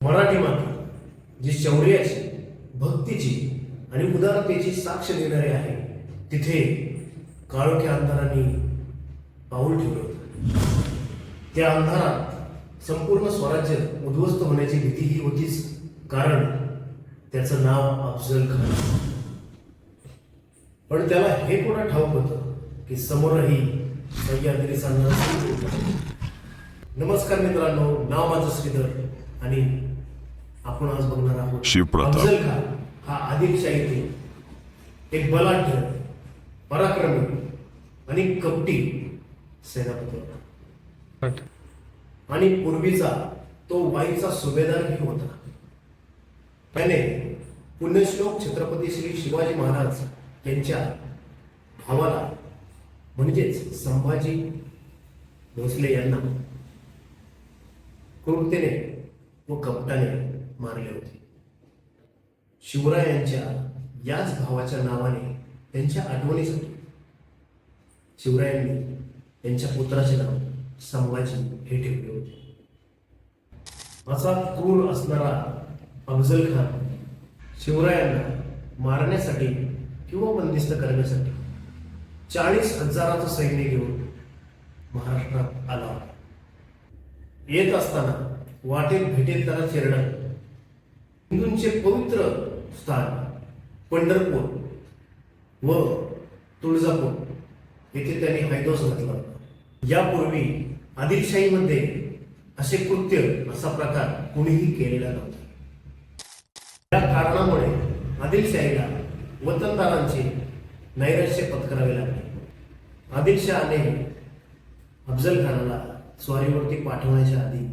मराठी माती जी शौर्याची, भक्तीची आणि उदारतेची साक्ष देणारी आहे, तिथे काळोख्या अंधारांनी पाऊल ठेवलं होतं. त्या अंधारात संपूर्ण स्वराज्य उद्ध्वस्त होण्याची भीतीही होतीच, कारण त्याचं नाव अफजल खान. पण त्याला हे कोणा ठाऊक होतं की समोरही सह्याद्रीचा नरसिंह होता. नमस्कार मित्रांनो, नाव माझं श्रीधर आणि आपण आज बघणार आहोत शिवप्रताप. अफजल खान हा आदिलशाहीतील एक बलाढ्य, पराक्रमी आणि कपटी सेनापती होता. आणि पूर्वीचा तो वाईचा सुभेदारही होता. त्याने पुण्यश्लोक छत्रपती श्री शिवाजी महाराज यांच्या भावाला म्हणजेच संभाजी भोसले यांना क्रूरतेने व कपटाने मारले होते. शिवरायांच्या याच भावाच्या नावाने त्यांच्या आठवणीसाठी शिवरायांनी त्यांच्या पुत्राचे नाव संभाजी हे ठेवले होते. असा क्रूर असणारा अफजल खान शिवरायांना मारण्यासाठी किंवा बंदिस्त करण्यासाठी 40,000चं सैन्य घेऊन महाराष्ट्रात आला होता. येत असताना वाटेत भेटेल त्याला चिरडण हिंदूंचे पवित्र स्थान पंढरपूर व तुळजापूर येथे त्यांनी हैदोस घातला होता. यापूर्वी आदिलशाहीमध्ये असे कृत्य, असा प्रकार कोणीही केलेला नव्हता. या कारणामुळे आदिलशाहीला वतनदारांचे नैराश्य पत्करावे लागले. आदिलशहाने अफजल खानाला स्वारीवरती पाठवण्याच्या आधी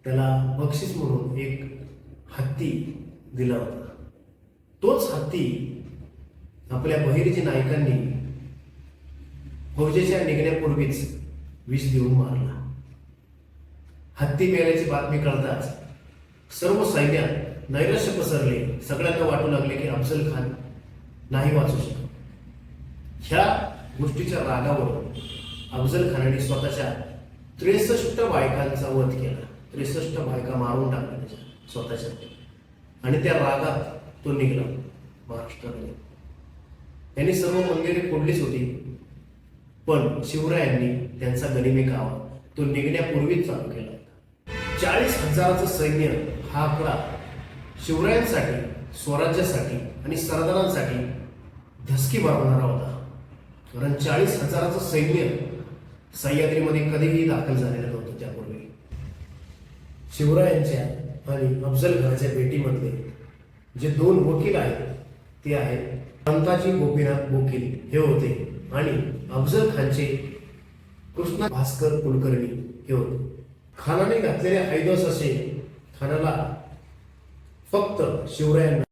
त्याला बक्षीस म्हणून एक हत्ती दिला होता. तोच हत्ती आपल्या बहिर्जी नायकांनी फौजेच्या निघण्यापूर्वीच विष देऊन मारला. हत्ती मेल्याची बातमी कळताच सर्व सैन्यात नैराश्य पसरले. सगळ्यांना वाटू लागले की अफजल खान नाही वाचू शकत. ह्या गोष्टीच्या रागावर अफजल खानाने स्वतःच्या 63 बायकांचा वध केला. 63 बायका मारून टाकल्या त्याच्या स्वतःच्या, आणि त्या रागात तो निघाला महाराष्ट्रामध्ये. त्यांनी सर्व मंदिरे फोडलीच होती, पण शिवरायांनी त्यांचा गनिमी कावा तो निघण्यापूर्वीच चालू केला होता. 40,000चं सैन्य हा आकडा शिवरायांसाठी, स्वराज्यासाठी आणि सरदारांसाठी धसकी भरवणारा होता. कारण 40,000चं सैन्य सह्याद्रीमध्ये कधीही दाखल झालेलं नव्हतं त्यापूर्वी. शिवरायांच्या आणि अफजल खानाच्या भेटीमधले जे 2 वकील आहेत ते आहेत पंताजी गोपीनाथ गोखील हे होते, आणि अफजल खानचे कृष्णा भास्कर कुलकर्णी हे होते. खानाने घातलेल्या हैदोस असे खानाला फक्त शिवरायांना